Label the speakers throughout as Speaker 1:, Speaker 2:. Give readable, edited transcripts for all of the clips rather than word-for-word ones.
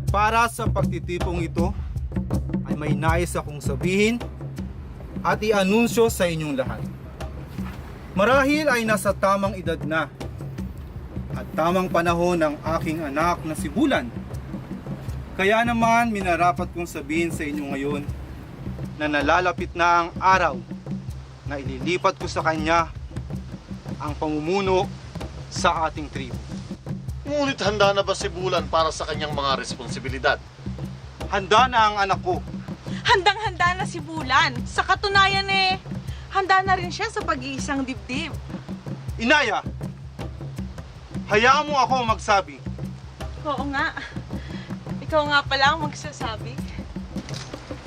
Speaker 1: Para sa pagtitipong ito ay may nais akong sabihin at i-anunsyo sa inyong lahat. Marahil ay nasa tamang edad na at tamang panahon ng aking anak na si Bulan. Kaya naman minarapat kong sabihin sa inyo ngayon na nalalapit na ang araw na ililipat ko sa kanya ang pamumuno sa ating tribo.
Speaker 2: Ngunit handa na ba si Bulan para sa kanyang mga responsibilidad?
Speaker 1: Handa na ang anak ko.
Speaker 3: Handang-handa na si Bulan. Sa katunayan handa na rin siya sa pag-iisang dibdib.
Speaker 1: Inaya, hayaan mo ako magsabi.
Speaker 3: Oo nga. Ikaw nga pala ang magsasabi.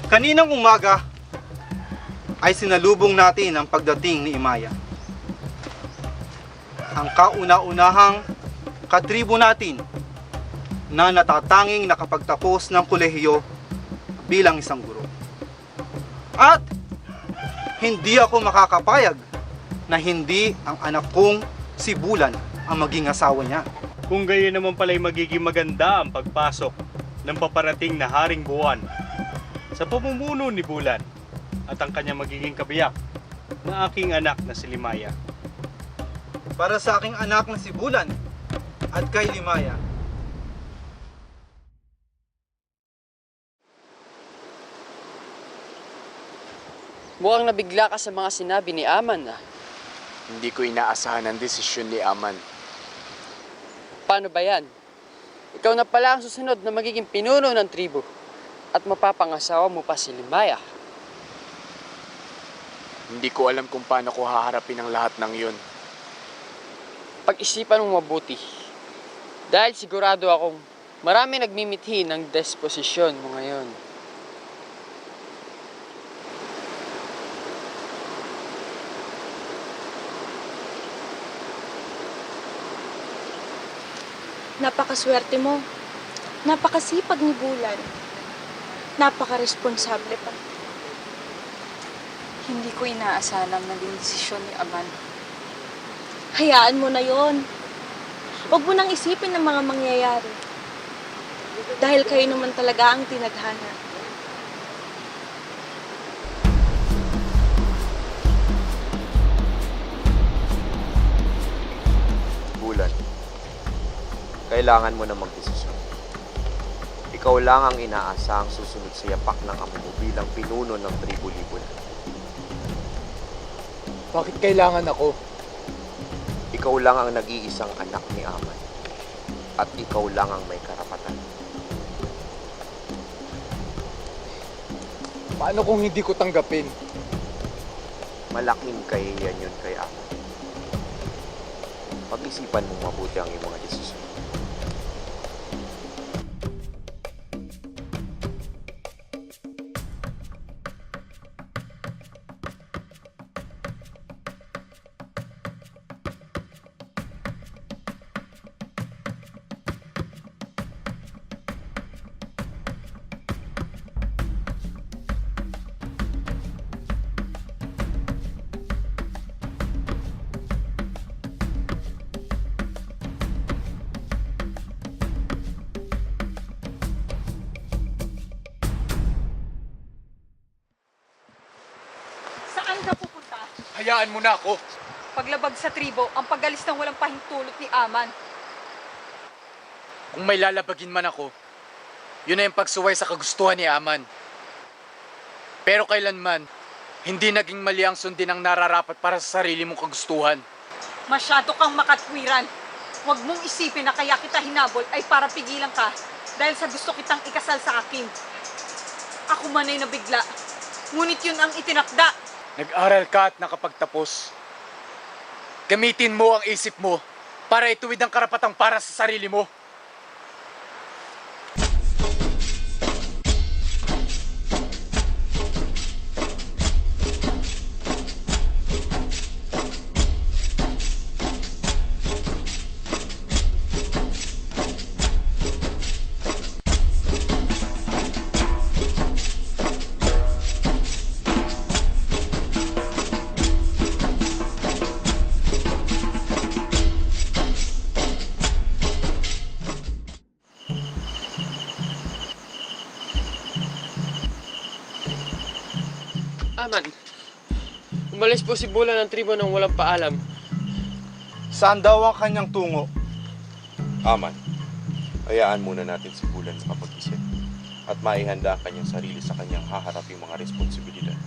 Speaker 1: Kaninang umaga ay sinalubong natin ang pagdating ni Imaya. Ang kauna-unahang katribo natin na natatanging nakapagtapos ng kolehiyo bilang isang guro. At hindi ako makakapayag na hindi ang anak kong si Bulan ang maging asawa niya.
Speaker 4: Kung gayon naman pala'y magiging maganda ang pagpasok ng paparating na Haring Buwan sa pamumuno ni Bulan at ang kanyang magiging kabiyak na aking anak na si Limaya.
Speaker 1: Para sa aking anak na si Bulan at kay Limaya,
Speaker 5: Mukhang nabigla ka sa mga sinabi ni Aman ah.
Speaker 6: Hindi ko inaasahan ang desisyon ni Aman.
Speaker 5: Paano ba yan? Ikaw na pala ang susunod na magiging pinuno ng tribo at mapapangasawa mo pa si Limaya.
Speaker 6: Hindi ko alam kung paano ko haharapin ang lahat ng yun.
Speaker 5: Pag-isipan mong mabuti. Dahil sigurado akong marami nagmimithi ng disposisyon mo ngayon.
Speaker 3: Napakaswerte mo. Napakasipag ni Bulan. Napakaresponsable pa.
Speaker 7: Hindi ko inaasahan ang naging desisyon ni Aman.
Speaker 3: Hayaan mo na yon. Huwag mo nang isipin ng mga mangyayari. Dahil kayo naman talaga ang tinadhana.
Speaker 8: Bulan, kailangan mo na magdesisyon. Ikaw lang ang inaasahang susunod sa yapak ng amo mo bilang pinuno ng tribo Libunan.
Speaker 9: Bakit kailangan ako?
Speaker 8: Ikaw lang ang nag-iisang anak ni Aman. At ikaw lang ang may karapatan.
Speaker 9: Paano kung hindi ko tanggapin?
Speaker 8: Malaking kahihiyan yun kay Aman. Pag-isipan mong mabuti ang iyong mga desisyon.
Speaker 3: Saan ka pupunta?
Speaker 9: Hayaan mo na ako.
Speaker 7: Paglabag sa tribo, ang pag-alis ng walang pahintulot ni Aman.
Speaker 6: Kung may lalabagin man ako, yun na yung pagsuway sa kagustuhan ni Aman. Pero kailanman, hindi naging mali ang sundin ang nararapat para sa sarili mong kagustuhan.
Speaker 3: Masyado kang makatwiran. Huwag mong isipin na kaya kita hinabol ay para pigilan ka dahil sa gusto kitang ikasal sa akin. Ako man ay nabigla. Ngunit yun ang itinakda.
Speaker 6: Nag-aral ka at nakapagtapos. Gamitin mo ang isip mo para ituwid ang karapatang para sa sarili mo.
Speaker 5: Umalis po si Bulan ng tribo nang walang paalam.
Speaker 1: Saan daw ang kanyang tungo?
Speaker 8: Aman, hayaan muna natin si Bulan makapag-isip at maihanda ang kanyang sarili sa kanyang haharaping mga responsibilidad.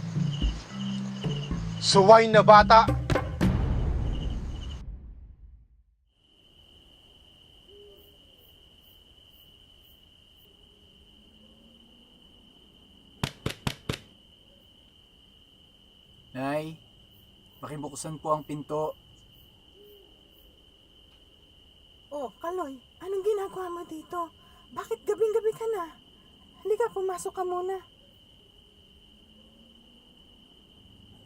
Speaker 1: Suway na bata!
Speaker 9: Nay, pakibuksan po ang pinto.
Speaker 10: Oh, Kaloy, anong ginagawa mo dito? Bakit gabing-gabi ka na? Halika, pumasok ka muna.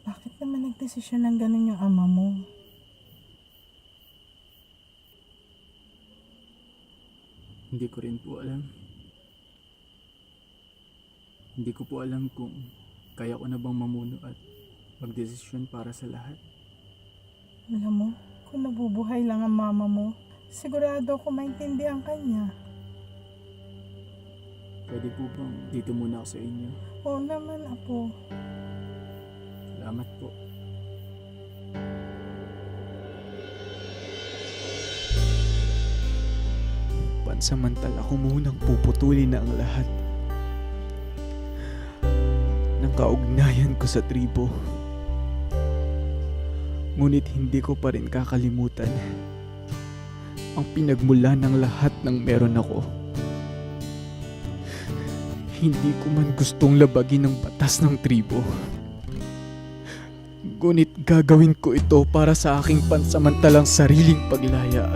Speaker 10: Bakit naman nagdesisyon ng ganun yung ama mo?
Speaker 9: Hindi ko rin po alam. Hindi ko po alam kung kaya ko na bang mamuno at magdesisyon para sa lahat.
Speaker 10: Alam mo, kung nabubuhay lang ang mama mo, sigurado ko maintindihan ka niya.
Speaker 9: Pwede po bang dito muna ako sa inyo?
Speaker 10: Oo naman, apo.
Speaker 9: Salamat po.
Speaker 11: Pansamantala ko munang puputulin na ang lahat ng kaugnayan ko sa tribo. Ngunit hindi ko pa rin kakalimutan ang pinagmula ng lahat ng meron ako. Hindi ko man gustong labagin ang batas ng tribo. Ngunit gagawin ko ito para sa aking pansamantalang sariling paglaya.